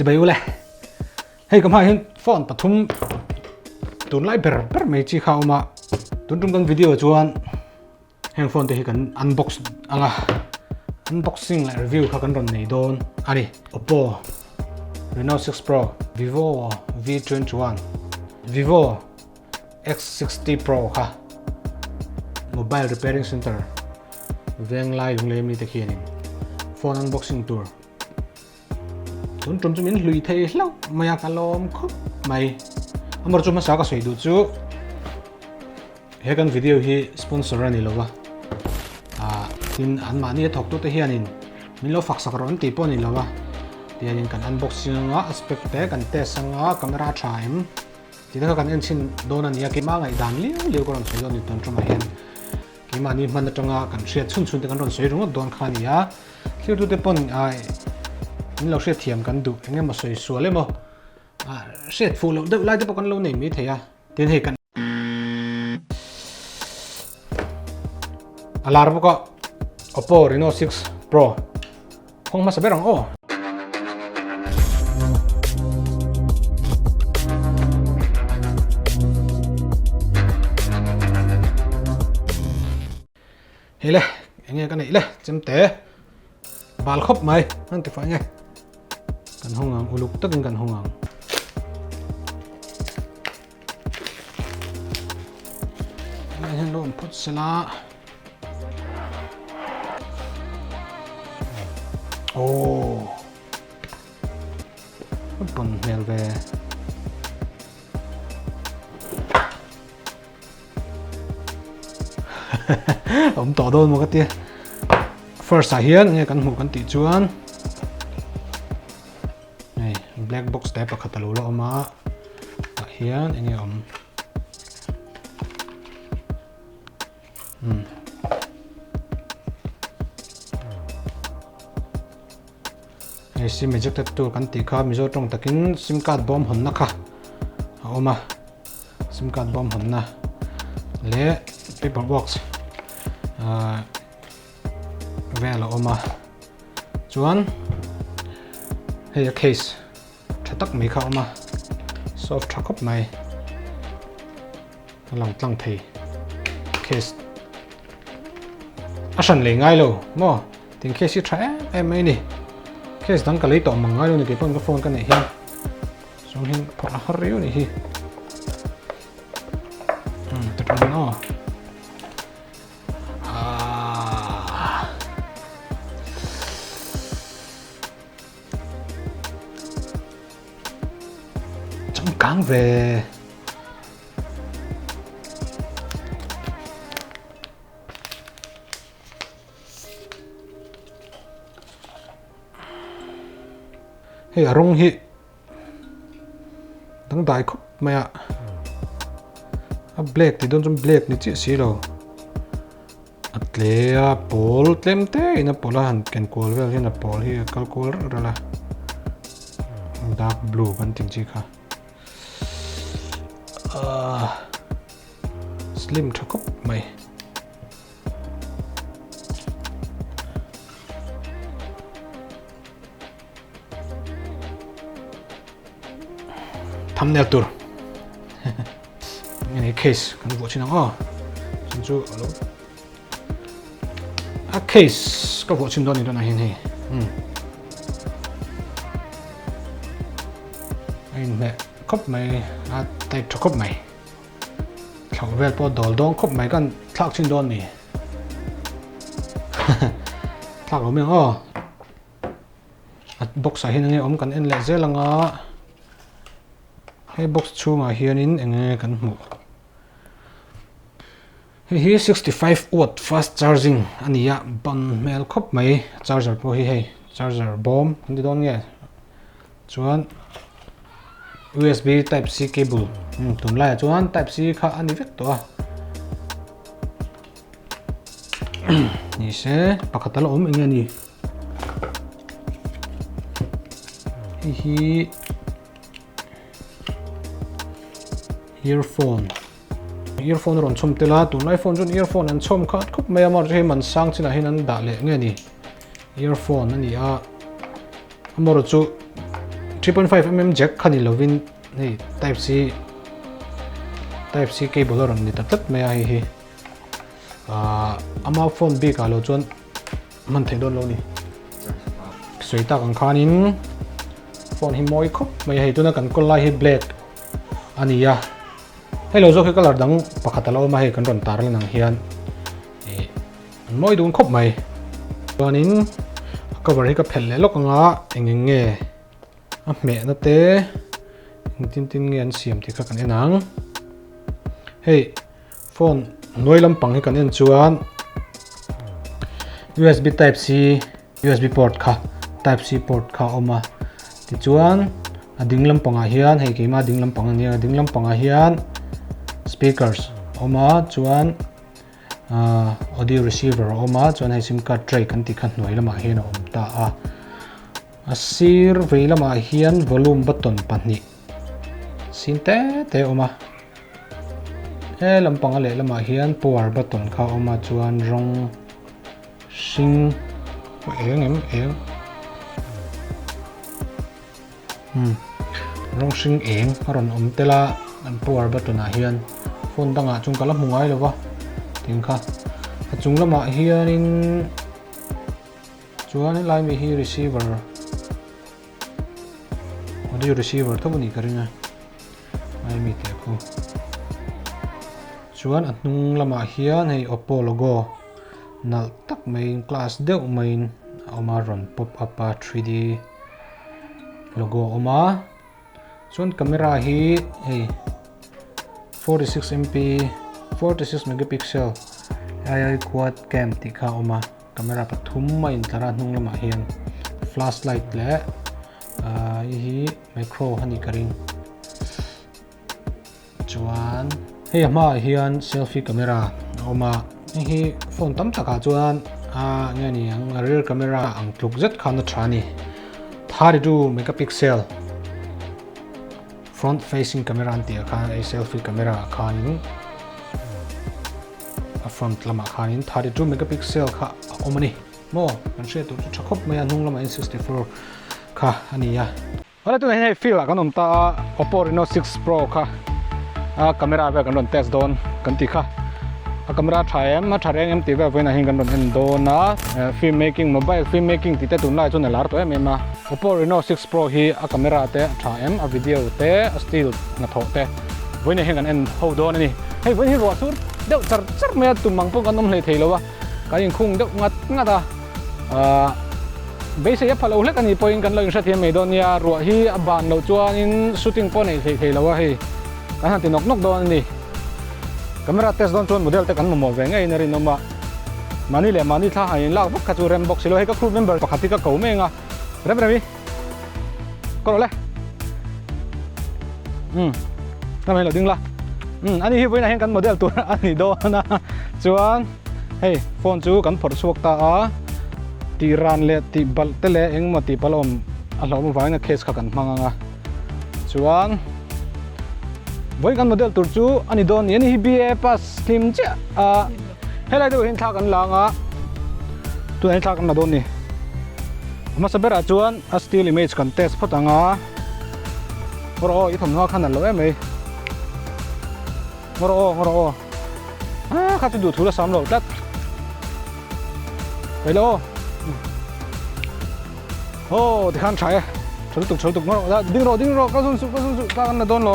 จะไปอยู่เลยให้ก็มาเห็นฟอนปฐมตุนไล่เบอร์ไม่จีเข้ามาตุนตรงกันวิดีโอชวนแห่งฟอนที่ให้กันอันบ็อกซ์อะไรอันบ็อกซิ่งและรีวิวเขากันรอนในโดนอันนี้ Oppo Reno 6 Pro Vivo V21 Vivo X60 Pro ค่ะ Mobile Repairing Center เวียงไล่ลงเล่มนี้ตะเคียนฟอนอันบ็อกซิ่งทัวร์ตุนจมจะมีลุยเทย์แล้วไม่อยากลองคุบไม่อมรจุมาสาก็สวยดูจูเฮกันวิดีโอที่สปอนเซอร์นี่หรอวะทินอันมานี่ถกตัวเฮียนินมีเราฝักสักร้อนตีปอนี่หรอวะเดี๋ยวนินกันอันบ็อกซิ่งอ่ะสเปคเตะกันเตะสังอ่ะกล้องราชายมที่ถ้ากันเอ็นชินโดนอันนี้กี่มาไงดันเลี้ยวก็ร้อนสวยโดนนี่ตุนจมมาเห็นกี่มานี่มันจะงากันเสียชุนแต่กันร้อนสวยรู้ว่าโดนขานี่อ่ะเที่ยวตัวเตะปอนนี่เราเสียเทียมกันดูอย่างเงี้ยมาสวยสวยเลยมั้งเสียฟูเราเดี๋ยวไล่จะปกันเราหนีไม่เทียเดี๋ยวเฮกันอะไรรู้ปะก็ Oppo Reno 6 Pro คงมาสับเบรังโอ้เฮ้ยเลยอย่างเงี้ยกันนี่เลยจำเตะบาลครบไหมนั่นติดไฟไงกันห้องอุลุกตึ้งกันห้องนี่เห็นโดนพุทธศิลาโอ้ปนเมลเวผมต่อโดนมาก็เตี้ย first สายเฮียนเนี่ยกันหูกันติดจวนนี่ black box แต่ปะขัดตะลุเราเอามาสายเฮียนอันนี้ไอ้ซิมเมจิกตัวกันติดข้ามีโซ่ตรงตะกินซิมการ์ดบอมหุ่นนะคะเอามาซิมการ์ดบอมหุ่นนะเละ paper box แวะเราเอามาจวนเฮียเคสชัดตักไม่เข้ามา soft ชักครบไหมหลังตั้งทีเคสฉันเลยง่ายเลยมั้งถึงเคสที่ใช้ไม่นี่เคสตั้งกันเลยต่อมังง่ายเลยนี่เก็บกับโฟนกันไหนเฮียส่งเฮียพอละฮาริวนี่เฮียตัดมันอ๋อจังเวเฮ้ยอารมณ์ฮิตั้งได้ครบไหมอ่ะเบรกที่โดนจนเบรกนี่จีสิเราอัดเลี้ยปอลเต็มเต้นะปอลหันแกนโกลเวลที่นะปอลที่กัลโกลอะไรล่ะดาร์กบลูกันจริงๆค่ะสลิมชักครบไหมทำแนวตัวนี่เคสกันหัวชิ้นอ๋อฉันจูเคสก็หัวชิ้นตัวนี้ตัวไหนเห็นไหมไอ้เนี่ยครบไหมแต่จะครบไหมเขาเวลพอดอลดองครบไหมกันทักชิ้นตัวนี้ทักเราไม่อ๋อบ็อกซ์ใส่ให้นั่งอมกันเอ็นเลเซอร์ละงะให้บ็อกซ์ชูมาเฮียนินเองกันหมูเฮีย65 watt fast charging อันนี้อ่ะบันเมลครบไหม charger พวกเฮ้ย charger bomb นี่โดนไงชวน USB Type C cable ตุนไล่ชวน Type C ค่ะอันนี้เวกตัวนี่เช่ปากกาตลอมเองนี่earphone รอนชมเตล่าตุนไอโฟนจน earphone นั้นชมคัดคุบไม่มาให้มันสร้างสิ่งให้นั้นด่าเละเงี้ยนี่ earphone นั่นนี่มรจุ 3.5mm jack khani lovin nei type C cable ron ni tat me ai hi ama phone bi ka lo chon man thei don lo ni soi ta kan khanin phone hi moi khop mai hei tuna kan kol lai hi black ania hello zo khi color dang pakhat lo ma hei kan ron tar la nang hian moi dun khop mai chuanin cover hi ka phel le lok anga engenge a me na te tin nge an siam ti kha kan enang hey phone noi lampang hi kan en chuan USB type C USB port kha type C port kha oma ti chuan a ding lampanga hian hei keima ding lampang ania ding lampanga hian speakers oma chuan audio receiver oma chuan hei sim card tray kan ti khan noi lama hian om ta a sir veilama hian volume button pahnih sin te oma he lampang ale lama hian power button kha oma chuan rong hring eng rong hring eng ron om tela an power button a hian phone danga chung kala mungai lova ting kha a chung lama hian in chuan lai mi hi receiver audio receiver thawni karinga ai mi te ko chuan a hnung lama hian hei Oppo logo nal tak main class deuh main oma ron pop up a 3D logo oma chuan camera hi hei 46 megapixel AI quad cam ti kha oma camera pathum mai tlara hnung lama hian flashlight le hi micro hani karing chuan hei ama hian selfie camera oma hi phone tam taka chuan nge ni ang rear camera ang tluk zet khana thani 32 megapixel front facing camera anti kha a selfie camera khanin a front lama khanin 32 megapixel kha omani mo kan she tu chakhop maya hnung lama N64 kha ania ala tu nei feel kan om ta Oppo Reno 6 Pro kha camera ve kan ron test don kan ti kha a camera thaem ma thareng em ti ve voina hin kan ron en do na film making mobile film making ti te tun lai chun lar to em ma Oppo Reno 6 Pro hi a camera te thaem a video te a still na tho te voina hin kan en ho don ani hei voin hi ro sur deuh char me tu mang pong kan om hlei theilowa ka in khung deuh ngata base ya phalo hlek ani point kan lo in sathiam me don ya ro hi a ban lo chuan in shooting po nei theilowa hei kan han ti nok don ani camera test don chuan model te kan mo ve ngai nari noma mani le mani tha hain lak bak ka chu rem box lo he ka crew member pakhati ka ko menga rem ko le na mai lo ding la ani hi voina hen kan model tur ani do na chuan hei phone chu kan phor suak ta a ti ran le ti bal te le eng ma ti palom a lo mo vaina case kha kan hmanga chuan voi kan model tur chu ani don yani hi BA pass slim cha helai do hin tha kan langa tu hin tha kan na don ni ama sabera chuan a still image kan test photanga ngoro I thom na khan lo em ei ngoro kha tu du thula sam lo tat hello de khan chai chol tuk ngoro ding ro ka sun su ta kan na don lo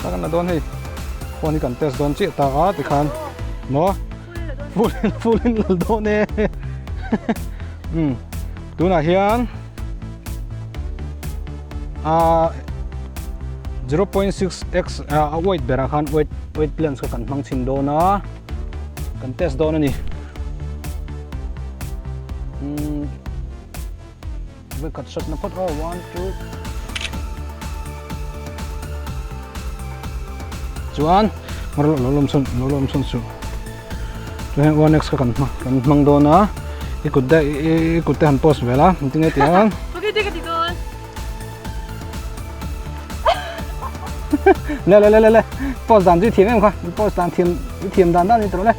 ta kan na don hei phone kan test don chi ta ga ti khan mo full in don ne tu na hian 0.6x weight bera khan weight lens ka kan hmang chin do na kan test don ani we cut shot na pot 1 2 chuan lolom son su tu hen 1x ka kan hmang do na ikut han post vela tinge tian okay take it don le post dan ji thiam em kha post dan thiam dan ni tro le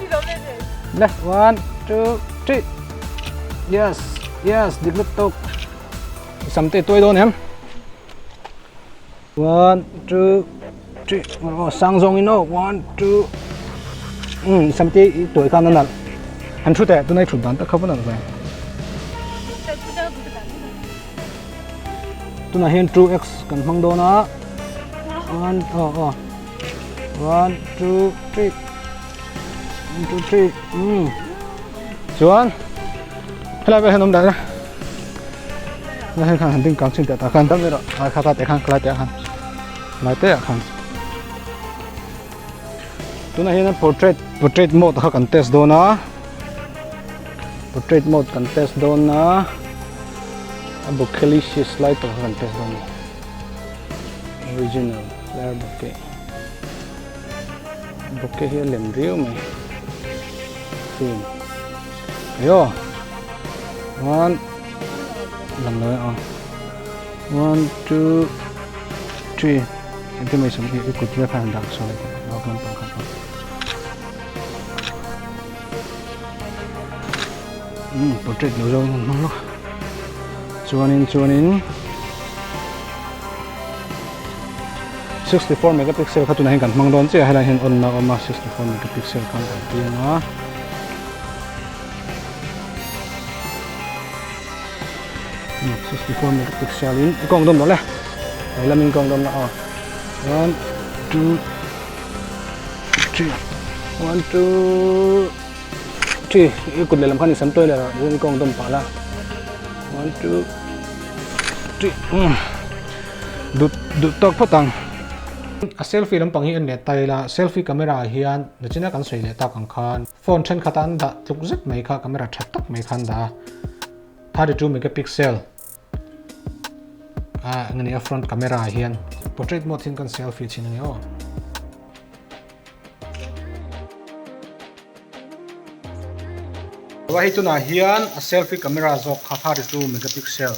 1 2 3 yes dik tok samte toy don em 1 2 3 sang zong ino 1 2 samti tuổi kan nan han thu te tu nai thu dan ta khaban na tu na hen 2x kan mang do na 1 1 2 3 1 2 3 chuan helai ba henom da na hen khan ding kang chin ta khan tam ro a kha ta te khan kla te khan mai te khan tu na hen portrait mode ha kan test do na portrait mode kan test do na abu kelisi slide to kan test do na original layer bokeh hi lem riu mai film yo 1 làm nữa 1 2 3 itu mai sampai ikut dia kan dak so nó kan pangkat portrait nó rong nó chuanin 64 megapixel kha tu na hin kan mang don che hala hin on na oma 64 megapixel kan ti na Hmm, 64 megapixel in kong dom đó là đây là mình kong dom là 1 2 3 1 2 3 ikut dalam kan isam toy là ini kong dom pala 1 2 3 du tok patang a selfie lampang hi an le tai la selfie camera hian na china kan sei le ta kan khan phone then khatan da tuk zet mai kha camera that tak mai khan da 32 megapixel ngani front camera hian portrait mode hin kan selfie chin nge o wa hi tu na hian a selfie camera zo kha 32 megapixel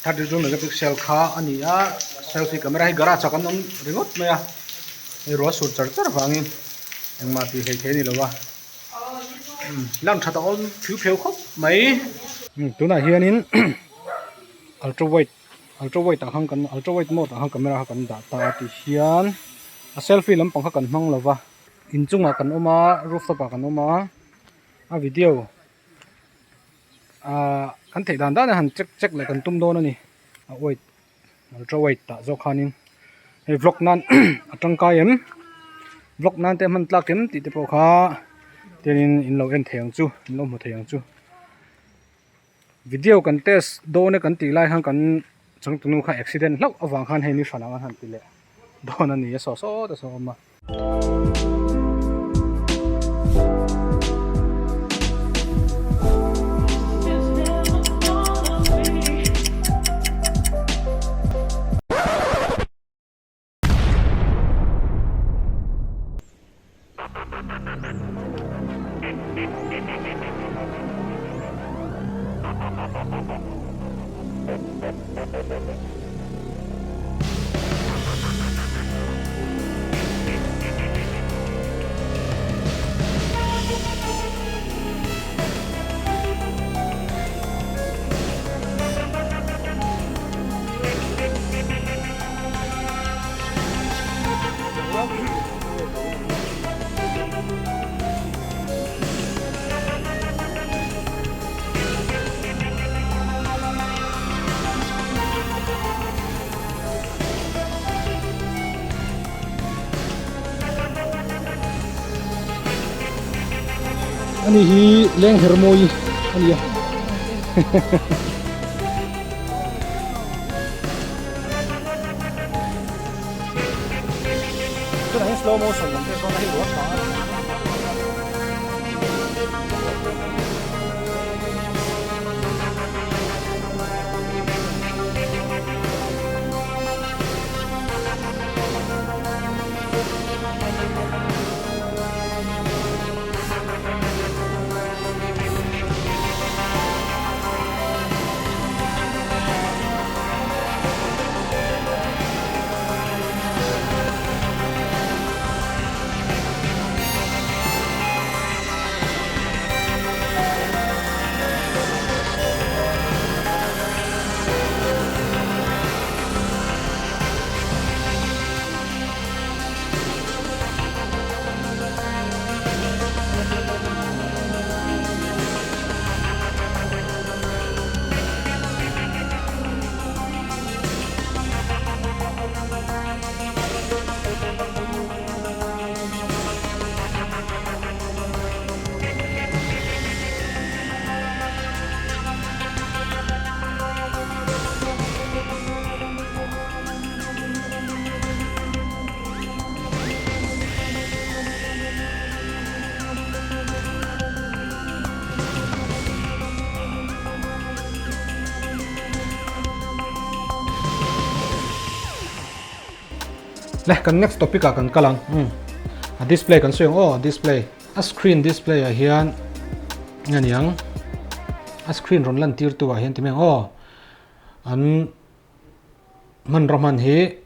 32 megapixel kha ania selfie camera hi gara chakan om ringot maya ni ro sur char char wangin engma ti hei the ni lowa lam thata on phiu pheu khop mai tuna hianin ultra wide ta hang kan ultra wide mode hang camera kan da ta ti hian a selfie lampang kha kan hmang lova inchunga kan oma rooftop kan oma a video kan thei dan dan han check le kan tum don ani a wide ultra wide ta zo khanin he vlog nan atang ka em vlog nan te man tlakem ti te po kha tenin in lo en theng chu in lo mu theng chu video kan test do ne kan ti lai hang kan chang tunu kha accident lau awang khan he ni fana han ti le don ani so ta so ma ani hi leng hermoi ani ya tu na slow motion kan te ko na hi wa ka le kan next topic a kan kalang a display kan suyang display a screen display a hian nganiang a screen ron lan tir tu a hian timeng an man roman hi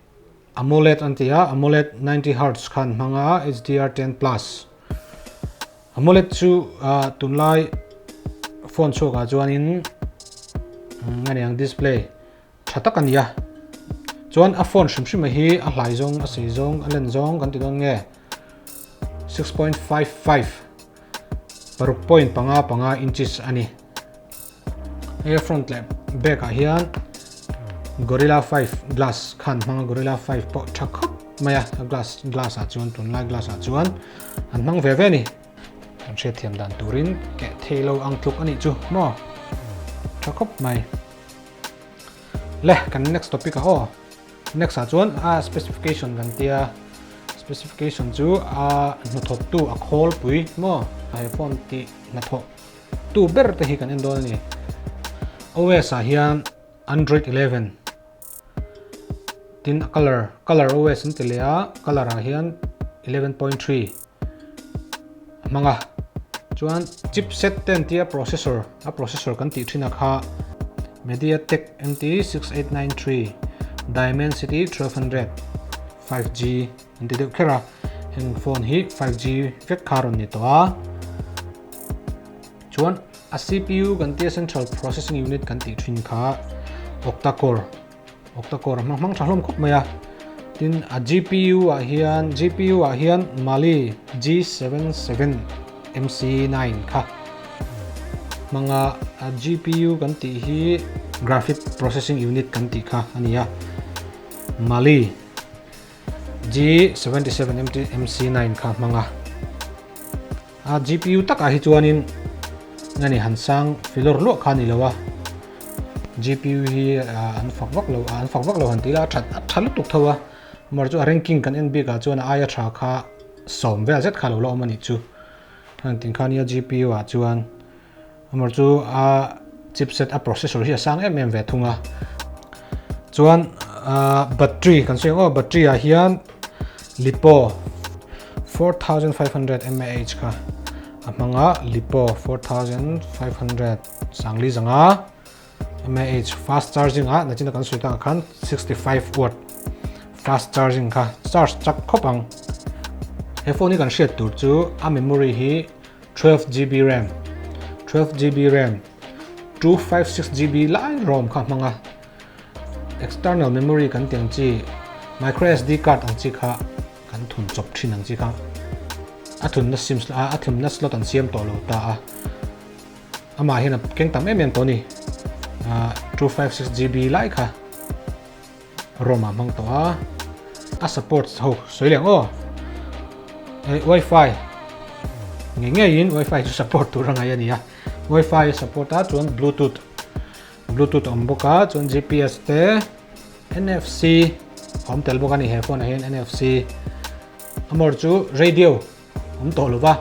AMOLED antia AMOLED 90 Hz khan manga HDR10 plus AMOLED chu tunlai phone chu ga chuanin nganiang display thatak ania chuan a phone shim hi a hlai zong a sei zong a len zong kan ti don nge 6.55 per point panga inches ani e front lap back a hian Gorilla 5 glass khan manga Gorilla 5 po thakap maya glass a chuan tunlai glass a chuan an mang ve ni kan she thiam dan turin ke thelo ang thluk ani chu mo thakap mai le kan next topic a next a chuan specification kan tia specification chu na thop tu a khol pui mo iPhone ti na thop tu ber te hi kan endol ni OS a hian Android 11 tin color OS in telea color a hian 11.3 manga chuan chipset ten tia processor kan ti thina kha MediaTek MT 6893 Dimensity 1200 5G anti de khera heng phone hi 5G vek kharon ni to a chuan a CPU kan tia central processing unit kan ti thin kha octa-core mang thalom khop maya tin a GPU a hian Mali G77 MC9 kha manga a GPU kan ti hi graphic processing unit kan ti kha ania Mali G77 MC9 kha manga a GPU tak a hi chuanin ngani hansang filor lo khani lawa GPU hi an fakvak lo han tila thalu tuk thawa mar chu ranking kan NB ka chuan aya tha kha som vel zet kha lo mani chu han tin khania GPU a chuan mar chu chipset a processor hi sang em ve thunga chuan battery kan seng battery a hian LiPo 4500 mAh kha amanga LiPo 4500 sangli zanga mAh fast charging a nachina kan suita khan 65 watt fast charging kha charge chak khopang he phone ni kan share tur chu a memory hi 12GB RAM 256GB lai ROM kha manga external memory kan tiang chi micro SD card ang chi kha kan thun chop thin ang chi kha a thun na sim a thim na slot an siam to lo ta ama hina keng tam em to ni 256GB lai kha ROM mang to a support ho soileng Wi-Fi nge in Wi-Fi chu support tu ranga ya ni Wi-Fi support a chuan Bluetooth omboka chuan GPS te NFC hom tel boka ni he phone a hian NFC amor chu radio om to lova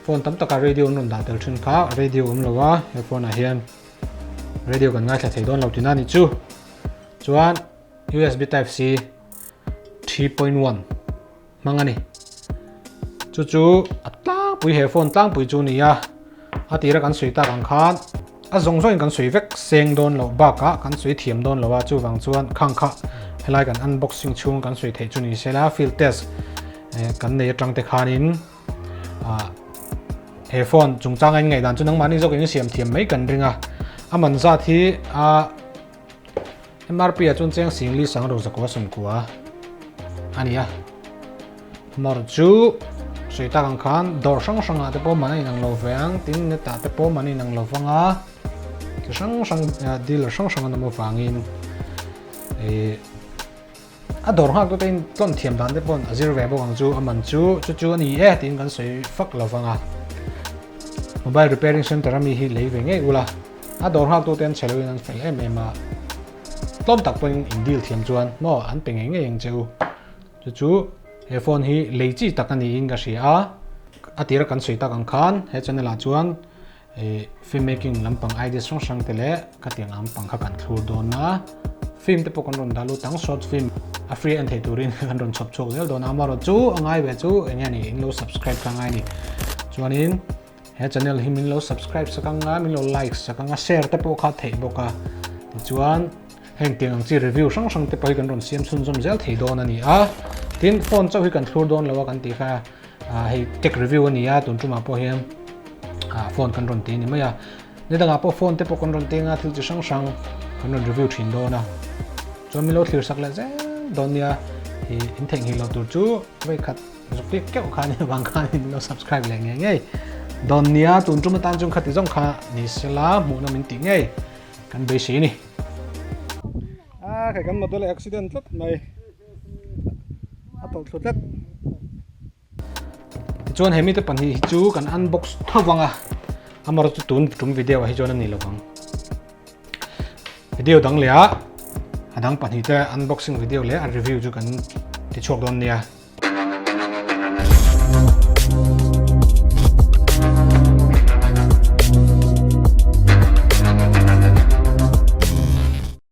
phone tam taka radio non da tel thin kha radio om lova he phone a hian radio kan ngai thei don lo tina ni chu chuan USB type C 3.1 mangani chu atlang pui he phone tlang pui chu ni ya atira kan suita kan khan a zong kan sui vek seng don lo ba ka kan sui thiam don lo wa chu wang chuan khang kha helai kan unboxing chung kan sui thei chu ni sela field test kan nei tang te khanin he phone chung chang ai ngai dan chu nang mani zok in siam thiam mai kan ringa aman za thi MRP a chun cheng singli sang ro zakwa sum kwa ania mar chu suita kan khan dor sang te po mani nang lo veng tin ne ta te po mani nang lo wanga sang deal sang na mo wangin a dor hak to ten ton thiam dan te pon azir ve bo ang chu aman chu ani tin kan soi fak lo wanga mobile repairing center ami hi lei ve nge ula a dor hak to ten chelo in fel ma tom tak pon in deal thiam chuan mo an pe nge eng chu he phone hi leiji takani in ga sia atira kan suita kan khan he channel a chuan filmmaking lampang ideas sang tele katiang lampang kha kan thur don na film te pok kan ron dalu tang short film a free and thei turin kan ron chop chok zel don amaro chu angai ve chu enya ni in lo subscribe ka ngai ni chuanin he channel hi min lo subscribe sakanga min lo like sakanga share te pok kha thei boka chuan heng tiang chi review sang sang te pai kan ron siam chun zum zel thei don ani a tin phone chau hi kan thlur don lawa kan ti kha hei tech review ani a tun tuma po hiam phone kan ron ti ni maya ni danga po phone te pok kan ron tinga thil chi sang sang kan ron review thin dona chuan min lo thlir sak le ze don nia hi in theng hi lo tur chu vai khat zuk ti keu kha ni wang kha ni lo subscribe le nge nge don nia tun tuma tan chung khati jong kha ni sela mu na min ti nge kan be si ni kai kan model accident lot mai atol thlet chuan hemi te pan hi chu kan unbox thawanga amar chu tum video hi chuan ani lawang video dang le a adang pan hi te unboxing video le a review chu kan ti chok don nia